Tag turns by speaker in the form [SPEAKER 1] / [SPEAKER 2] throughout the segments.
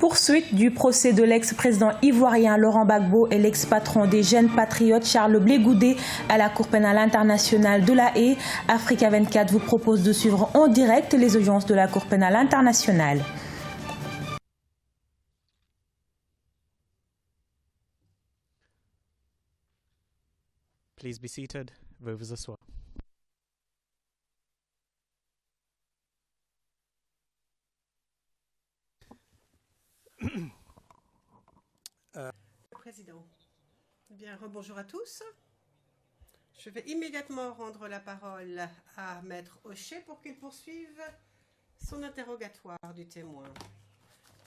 [SPEAKER 1] Poursuite du procès de l'ex-président ivoirien Laurent Gbagbo et l'ex-patron des Jeunes Patriotes Charles Blé Goudé à la Cour pénale internationale de La Haye. Africa 24 vous propose de suivre en direct les audiences de la Cour pénale internationale.
[SPEAKER 2] Please be seated. Veuillez vous asseoir.
[SPEAKER 3] Président. Bien, rebonjour à tous. Je vais immédiatement rendre la parole à Maître Hochet pour qu'il poursuive son interrogatoire du témoin.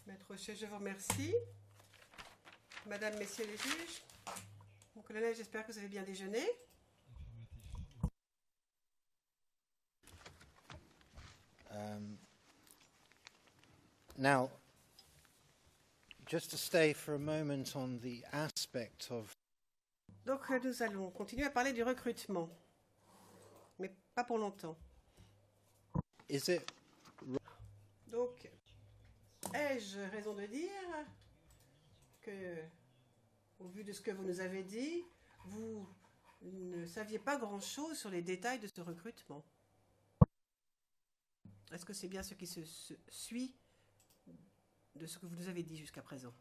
[SPEAKER 3] Maître Hochet, je vous remercie. Madame, Messieurs les juges, mon colonel, j'espère que vous avez bien déjeuné.
[SPEAKER 4] Now, just to stay for a moment on the aspect of...
[SPEAKER 3] Donc, nous allons continuer à parler du recrutement, mais pas pour longtemps.
[SPEAKER 4] Is it...
[SPEAKER 3] Donc, ai-je raison de dire que, au vu de ce que vous nous avez dit, vous ne saviez pas grand-chose sur les détails de ce recrutement? Est-ce que c'est bien ce qui se suit de ce que vous nous avez dit jusqu'à présent?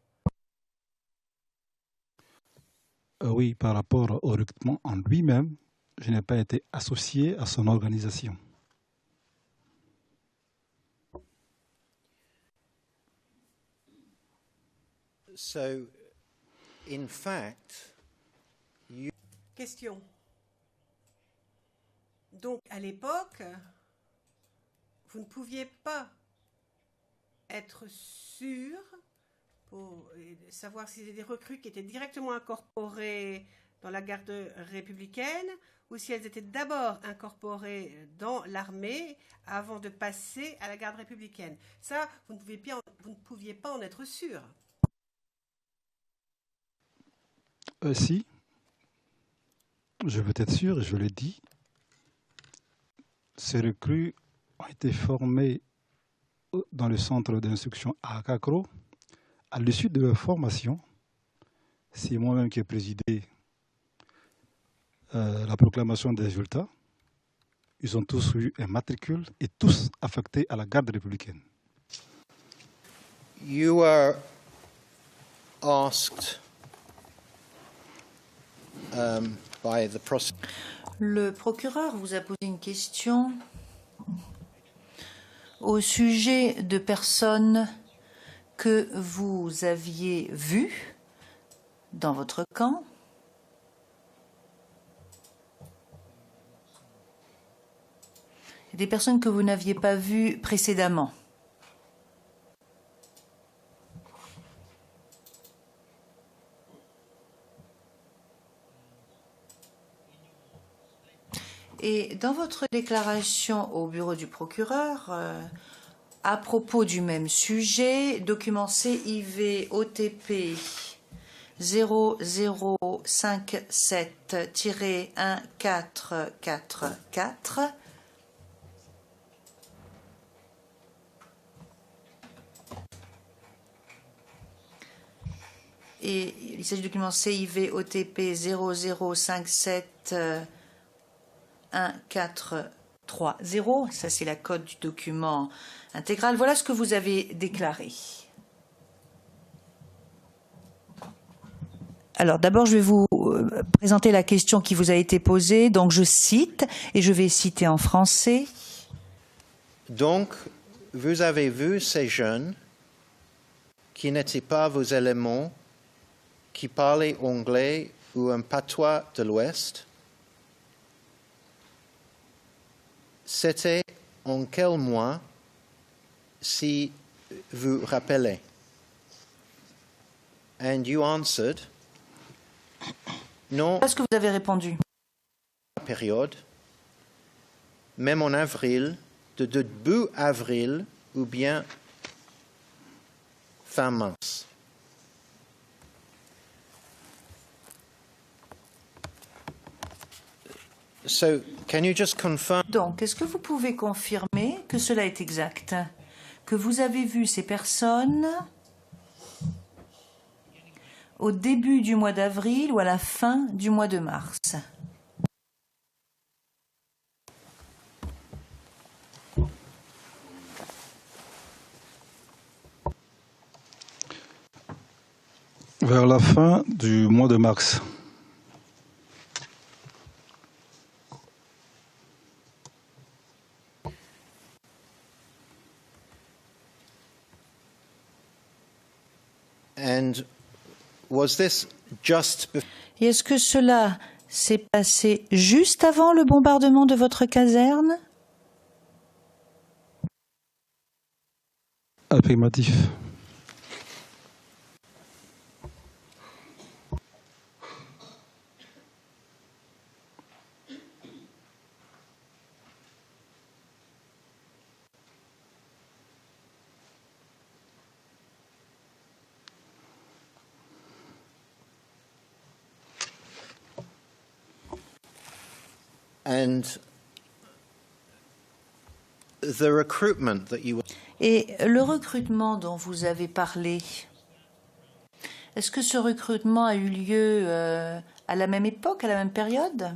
[SPEAKER 5] Oui, par rapport au recrutement en lui-même, je n'ai pas été associé à son organisation.
[SPEAKER 4] So, in fact, you...
[SPEAKER 3] Question. Donc, à l'époque, vous ne pouviez pas être sûr pour savoir si c'était des recrues qui étaient directement incorporées dans la garde républicaine ou si elles étaient d'abord incorporées dans l'armée avant de passer à la garde républicaine. Ça, vous ne pouviez pas en être sûr.
[SPEAKER 5] Si, je veux être sûr, je l'ai dit, ces recrues ont été formées dans le centre d'instruction à Akakro. À l'issue de leur formation, c'est moi-même qui ai présidé la proclamation des résultats. Ils ont tous eu un matricule et tous affectés à la garde républicaine.
[SPEAKER 4] You were asked by the prosecutor.
[SPEAKER 6] Le procureur vous a posé une question au sujet de personnes que vous aviez vues dans votre camp et des personnes que vous n'aviez pas vues précédemment. Et dans votre déclaration au bureau du procureur, à propos du même sujet, document CIV OTP 0057-1444, et il s'agit du document CIV OTP 0057 1430, ça c'est la code du document intégral. Voilà ce que vous avez déclaré. Alors d'abord, je vais vous présenter la question qui vous a été posée. Donc je cite, et je vais citer en français.
[SPEAKER 4] Donc, vous avez vu ces jeunes qui n'étaient pas vos éléments, qui parlaient anglais ou un patois de l'Ouest. C'était en quel mois, si vous rappelez? And you answered, non.
[SPEAKER 6] Qu'est-ce que vous avez répondu?
[SPEAKER 4] Période, même en avril, de début avril ou bien fin mars. So, can you just confirm?
[SPEAKER 6] Donc, est-ce que vous pouvez confirmer que cela est exact? Que vous avez vu ces personnes au début du mois d'avril ou à la fin du mois de mars?
[SPEAKER 5] Vers la fin du mois de mars.
[SPEAKER 4] And was this just before?
[SPEAKER 6] Et est-ce que cela s'est passé juste avant le bombardement de votre caserne?
[SPEAKER 5] Affirmatif.
[SPEAKER 4] And the recruitment that you...
[SPEAKER 6] Et le recrutement dont vous avez parlé, est-ce que ce recrutement a eu lieu à la même époque, à la même période?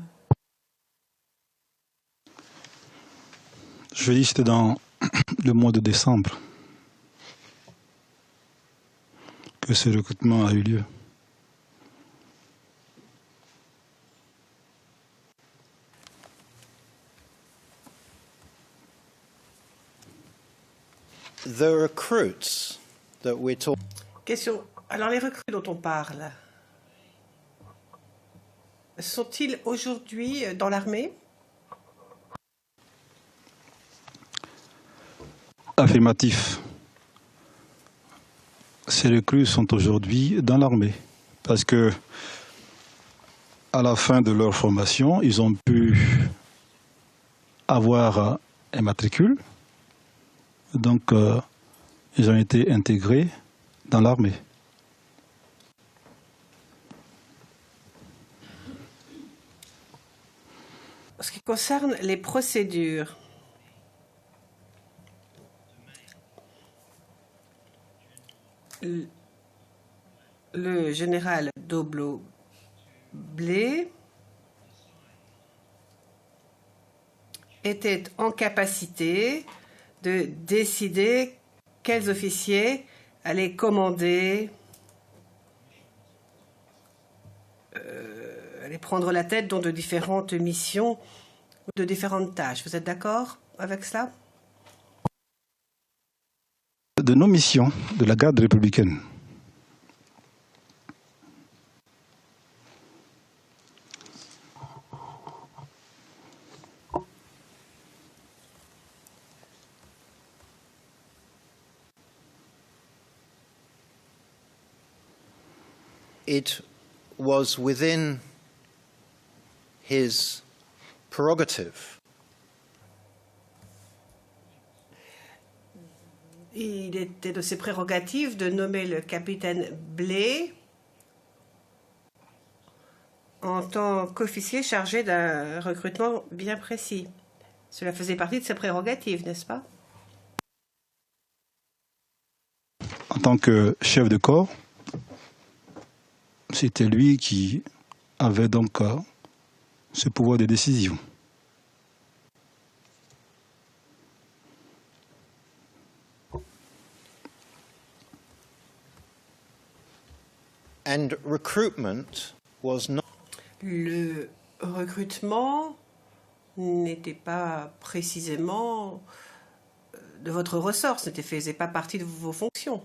[SPEAKER 5] Je dis que c'était dans le mois de décembre que ce recrutement a eu lieu.
[SPEAKER 4] The recruits that we're talking...
[SPEAKER 3] Question. Alors, les recrues dont on parle, sont-ils aujourd'hui dans l'armée?
[SPEAKER 5] Affirmatif. Ces recrues sont aujourd'hui dans l'armée parce que à la fin de leur formation, ils ont pu avoir un matricule. Donc, ils ont été intégrés dans l'armée.
[SPEAKER 3] En ce qui concerne les procédures, le général Doblo-Blé était en capacité de décider quels officiers allaient commander, allaient prendre la tête dans de différentes missions ou de différentes tâches. Vous êtes d'accord avec cela?
[SPEAKER 5] De nos missions de la garde républicaine.
[SPEAKER 4] It was within his prerogative.
[SPEAKER 3] Il était de ses prérogatives de nommer le capitaine Blé en tant qu'officier chargé d'un recrutement bien précis. Cela faisait partie de ses prérogatives, n'est-ce pas?
[SPEAKER 5] En tant que chef de corps, c'était lui qui avait donc ce pouvoir de décision.
[SPEAKER 4] And recruitment was not...
[SPEAKER 3] Le recrutement n'était pas précisément de votre ressort, ce ne faisait pas partie de vos fonctions.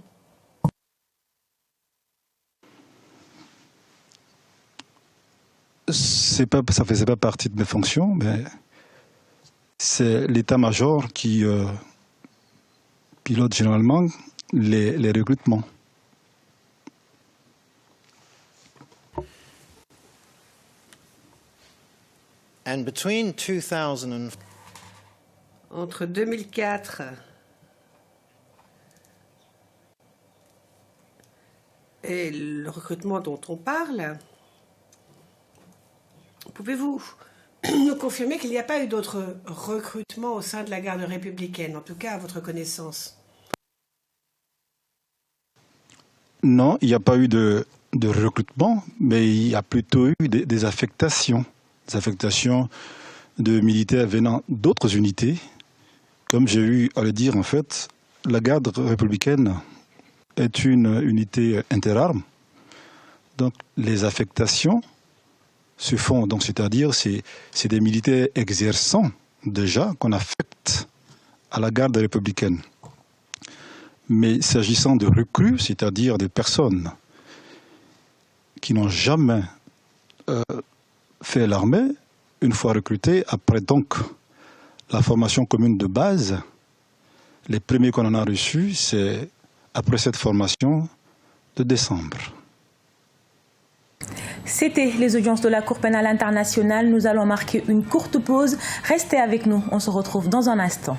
[SPEAKER 5] Ça ne faisait pas partie de mes fonctions, mais c'est l'état-major qui pilote généralement les recrutements.
[SPEAKER 4] And between 2000 and...
[SPEAKER 3] Entre 2004 et le recrutement dont on parle, pouvez-vous nous confirmer qu'il n'y a pas eu d'autres recrutements au sein de la garde républicaine, en tout cas à votre connaissance?
[SPEAKER 5] Non, il n'y a pas eu de de recrutement, mais il y a plutôt eu des affectations de militaires venant d'autres unités. Comme j'ai eu à le dire, en fait, la garde républicaine est une unité interarmes. Donc les affectations se font, donc c'est-à-dire c'est des militaires exerçant déjà qu'on affecte à la garde républicaine. Mais s'agissant de recrues, c'est-à-dire des personnes qui n'ont jamais fait l'armée, une fois recrutées, après donc la formation commune de base, les premiers qu'on en a reçus, c'est après cette formation de décembre.
[SPEAKER 1] C'était les audiences de la Cour pénale internationale. Nous allons marquer une courte pause. Restez avec nous, on se retrouve dans un instant.